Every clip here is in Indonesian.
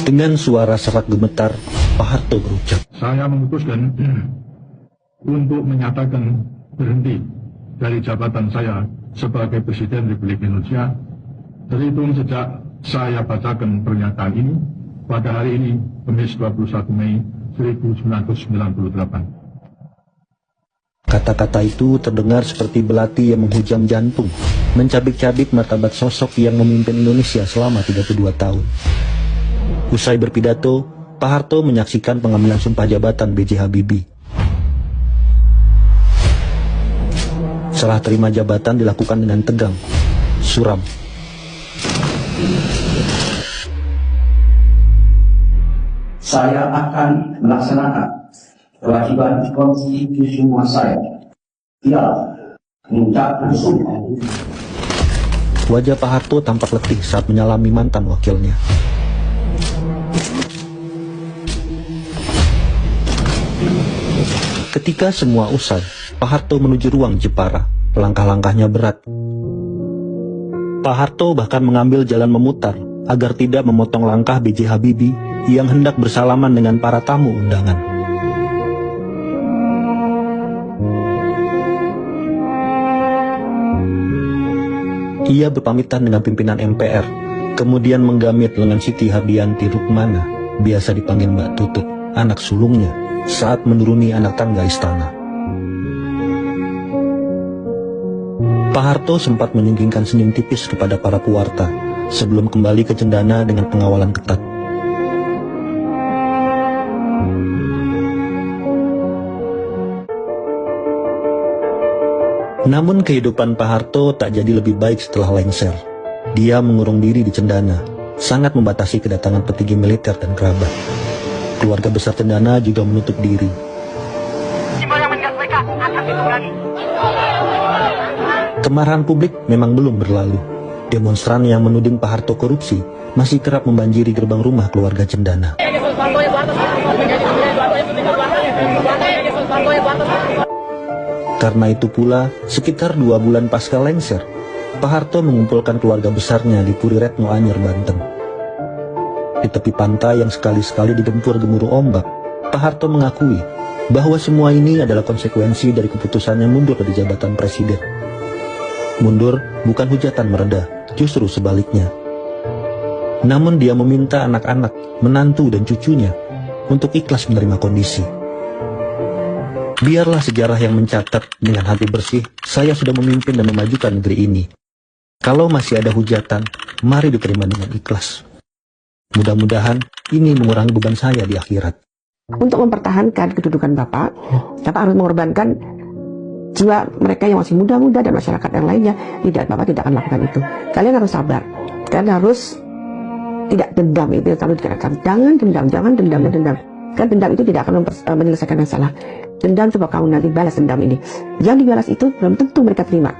Dengan suara serak gemetar, Pak Harto berucap, "Saya memutuskan untuk menyatakan berhenti dari jabatan saya sebagai Presiden Republik Indonesia terhitung sejak saya bacakan pernyataan ini pada hari ini, Kamis 21 Mei 1998. Kata-kata itu terdengar seperti belati yang menghujam jantung, mencabik-cabik martabat sosok yang memimpin Indonesia selama 32 tahun. Usai berpidato, Pak Harto menyaksikan pengambilan sumpah jabatan B.J. Habibie. Serah terima jabatan dilakukan dengan tegang, suram. Saya akan melaksanakan kewajiban konstitusional saya. Ialah mengucapkan sumpah. Wajah Pak Harto tampak letih saat menyalami mantan wakilnya. Ketika semua usai, Pak Harto menuju ruang Jepara. Langkah-langkahnya berat. Pak Harto bahkan mengambil jalan memutar agar tidak memotong langkah B.J. Habibie yang hendak bersalaman dengan para tamu undangan. Ia berpamitan dengan pimpinan MPR, kemudian menggamit lengan Siti Hardianti Rukmana, biasa dipanggil Mbak Tutut, anak sulungnya, saat menuruni anak tangga istana. Pak Harto sempat menyinggungkan senyum tipis kepada para pewarta sebelum kembali ke cendana dengan pengawalan ketat. Namun kehidupan Pak Harto tak jadi lebih baik setelah lengser. Dia mengurung diri di cendana, sangat membatasi kedatangan petinggi militer dan kerabat. Keluarga besar cendana juga menutup diri. Kemarahan publik memang belum berlalu. Demonstran yang menuding Pak Harto korupsi masih kerap membanjiri gerbang rumah keluarga cendana. Karena itu pula, sekitar 2 bulan pasca lengser, Pak Harto mengumpulkan keluarga besarnya di Puri Retno Anyer, Banten. Di tepi pantai yang sekali-sekali digempur gemuruh ombak, Pak Harto mengakui bahwa semua ini adalah konsekuensi dari keputusannya mundur dari jabatan presiden. Mundur bukan hujatan mereda, justru sebaliknya. Namun dia meminta anak-anak, menantu dan cucunya untuk ikhlas menerima kondisi. Biarlah sejarah yang mencatat dengan hati bersih, saya sudah memimpin dan memajukan negeri ini. Kalau masih ada hujatan, mari diterima dengan ikhlas. Mudah-mudahan ini mengurangi beban saya di akhirat. Untuk mempertahankan kedudukan Bapak harus mengorbankan jiwa mereka yang masih muda-muda dan masyarakat yang lainnya. Bapak tidak akan lakukan itu. Kalian harus sabar. Kalian harus tidak dendam. Itu selalu dikatakan, jangan dendam. Kan dendam itu tidak akan menyelesaikan masalah. Dendam coba kamu nanti balas dendam ini. Yang dibalas itu belum tentu mereka terima.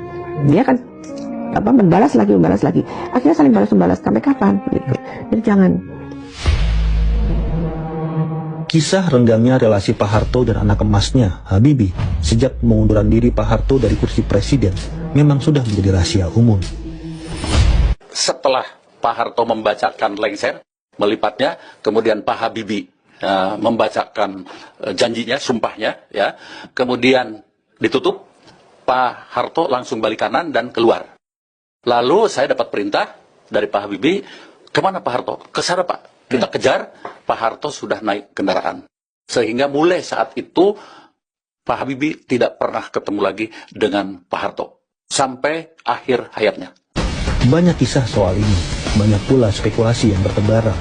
Dia kan membalas lagi. Akhirnya saling balas-membalas sampai kapan? Gitu. Jadi jangan. Kisah renggangnya relasi Pak Harto dan anak emasnya, Habibie, sejak pengunduran diri Pak Harto dari kursi presiden, memang sudah menjadi rahasia umum. Setelah Pak Harto membacakan lengser, melipatnya, kemudian Pak Habibie membacakan janjinya, sumpahnya, ya, kemudian ditutup, Pak Harto langsung balik kanan dan keluar. Lalu saya dapat perintah dari Pak Habibie, kemana Pak Harto? Ke sana Pak, kita kejar. Pak Harto sudah naik kendaraan. Sehingga mulai saat itu Pak Habibie tidak pernah ketemu lagi dengan Pak Harto sampai akhir hayatnya. Banyak kisah soal ini, banyak pula spekulasi yang bertebaran.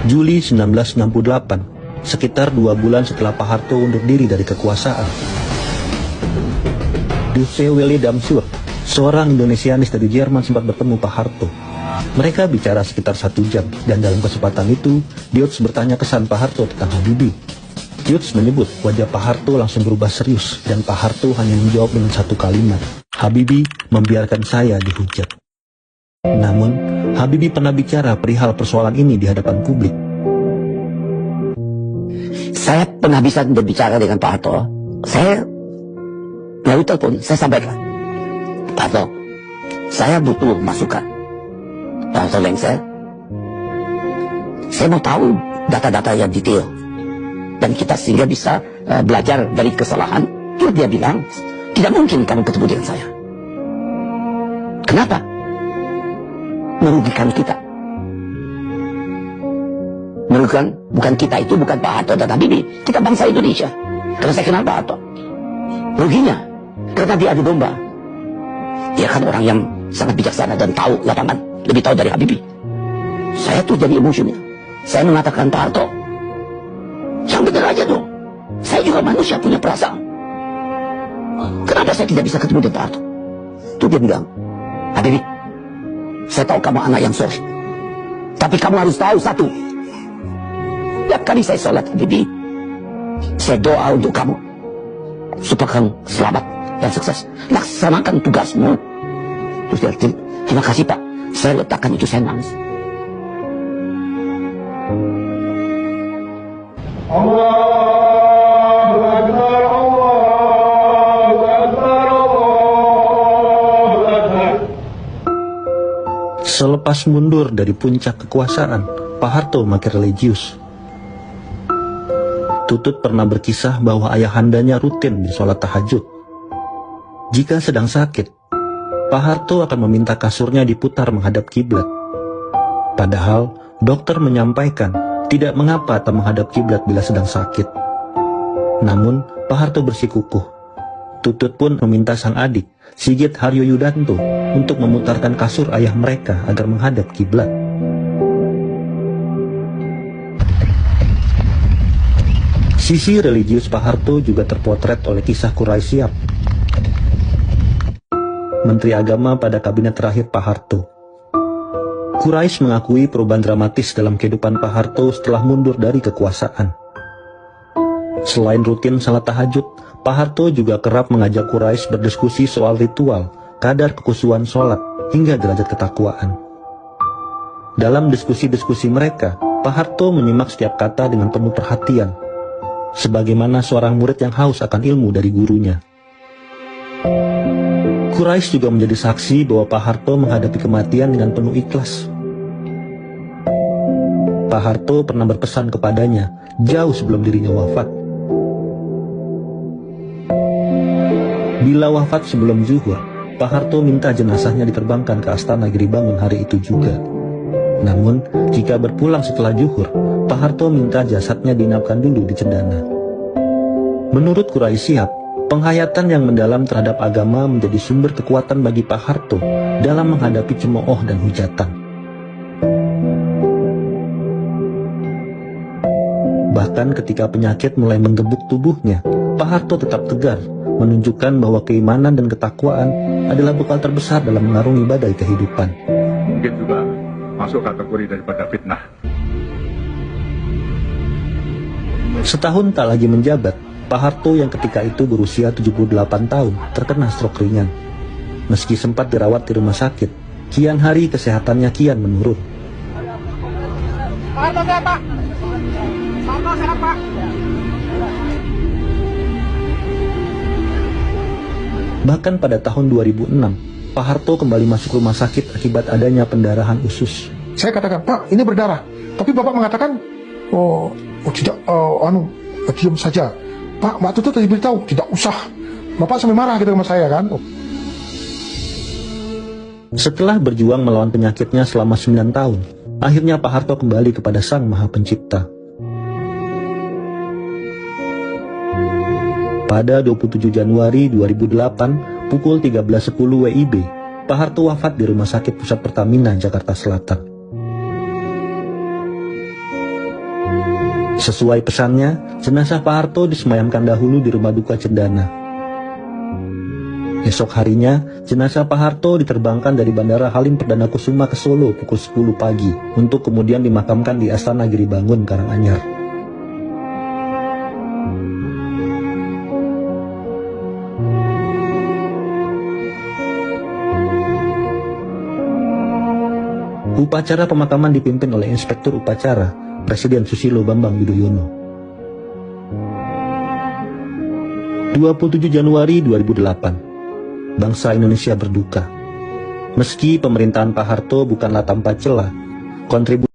Juli 1968, sekitar 2 bulan setelah Pak Harto undur diri dari kekuasaan, Dutse Willy Damsur, seorang Indonesianis dari Jerman, sempat bertemu Pak Harto. Mereka bicara sekitar 1 jam, dan dalam kesempatan itu, Diuts bertanya kesan Pak Harto tentang Habibie. Diuts menyebut wajah Pak Harto langsung berubah serius, dan Pak Harto hanya menjawab dengan 1 kalimat, Habibie membiarkan saya dihujat. Namun, Habibie pernah bicara perihal persoalan ini di hadapan publik. Saya pernah bisa berbicara dengan Pak Harto. Saya melalui telepon, saya sampaikan, Pak Harto, saya butuh masukan. Pak Harto lengser, Saya mau tahu data-data yang detail. Dan kita sehingga bisa belajar dari kesalahan. Terus dia bilang, tidak mungkin kamu ketemu dengan saya. Kenapa? Merugikan kita. Merugikan, bukan kita itu, bukan Pak Harto dan Habibie. Kita bangsa Indonesia. Karena saya kenal Pak Harto. Ruginya, karena dia adu domba. Dia kan orang yang sangat bijaksana dan tahu lapangan. Lebih tahu dari Habibie. Saya tuh jadi emosional. Saya mengatakan Pak Harto, yang benar aja dong. Saya juga manusia punya perasaan. Kenapa saya tidak bisa ketemu dengan Pak Harto? Itu dia bilang, Habibie, saya tahu kamu anak yang soleh. Tapi kamu harus tahu satu. Tiap kali saya sholat, Habibie, saya doa untuk kamu. Supaya kamu selamat dan sukses. Laksanakan tugasmu. Terus dia, terima kasih Pak. Saya letakkan itu, saya nangis. Allahu Akbar, Allahu Akbar, Allahu Akbar. Selepas mundur dari puncak kekuasaan, Pak Harto makin religius. Tutut pernah berkisah bahwa ayahandanya rutin bersolat tahajud. Jika sedang sakit, Pak Harto akan meminta kasurnya diputar menghadap kiblat. Padahal dokter menyampaikan tidak mengapa tak menghadap kiblat bila sedang sakit. Namun Pak Harto bersikukuh. Tutut pun meminta sang adik, Sigit Haryoyudanto, untuk memutarkan kasur ayah mereka agar menghadap kiblat. Sisi religius Pak Harto juga terpotret oleh kisah Quraisy Shihab, Menteri Agama pada kabinet terakhir Pak Harto. Quraisy mengakui perubahan dramatis dalam kehidupan Pak Harto setelah mundur dari kekuasaan. Selain rutin salat tahajud, Pak Harto juga kerap mengajak Quraisy berdiskusi soal ritual, kadar kekhusyuan sholat, hingga derajat ketakwaan. Dalam diskusi-diskusi mereka, Pak Harto menyimak setiap kata dengan penuh perhatian, sebagaimana seorang murid yang haus akan ilmu dari gurunya. Quraisy juga menjadi saksi bahwa Pak Harto menghadapi kematian dengan penuh ikhlas. Pak Harto pernah berpesan kepadanya jauh sebelum dirinya wafat. Bila wafat sebelum zuhur, Pak Harto minta jenazahnya diterbangkan ke Astana Giribangun hari itu juga. Namun, jika berpulang setelah zuhur, Pak Harto minta jasadnya diinapkan dulu di Cendana. Menurut Quraisy Shihab, penghayatan yang mendalam terhadap agama menjadi sumber kekuatan bagi Pak Harto dalam menghadapi cemooh dan hujatan. Bahkan ketika penyakit mulai menggebuk tubuhnya, Pak Harto tetap tegar, menunjukkan bahwa keimanan dan ketakwaan adalah bekal terbesar dalam mengarungi badai kehidupan. Mungkin juga masuk kategori daripada fitnah. Setahun tak lagi menjabat, Pak Harto yang ketika itu berusia 78 tahun terkena stroke ringan. Meski sempat dirawat di rumah sakit, kian hari kesehatannya kian menurun. Pak Harto sehat, Pak. Pak Harto sehat, Pak. Bahkan pada tahun 2006, Pak Harto kembali masuk rumah sakit akibat adanya pendarahan usus. Saya katakan, Pak, ini berdarah. Tapi Bapak mengatakan, tidak, diam saja. Pak, Mbak Tutut tadi beritahu, tidak usah. Bapak sampai marah gitu sama saya kan. Setelah berjuang melawan penyakitnya selama 9 tahun, akhirnya Pak Harto kembali kepada Sang Maha Pencipta. Pada 27 Januari 2008, pukul 13.10 WIB, Pak Harto wafat di Rumah Sakit Pusat Pertamina, Jakarta Selatan. Sesuai pesannya, jenazah Pak Harto disemayamkan dahulu di rumah duka Cendana. Esok harinya, jenazah Pak Harto diterbangkan dari Bandara Halim Perdana Kusuma ke Solo pukul 10 pagi untuk kemudian dimakamkan di Astana Giribangun, Karanganyar. Upacara pemakaman dipimpin oleh Inspektur Upacara, Presiden Susilo Bambang Yudhoyono. 27 Januari 2008, bangsa Indonesia berduka. Meski pemerintahan Pak Harto bukanlah tanpa celah, kontribusi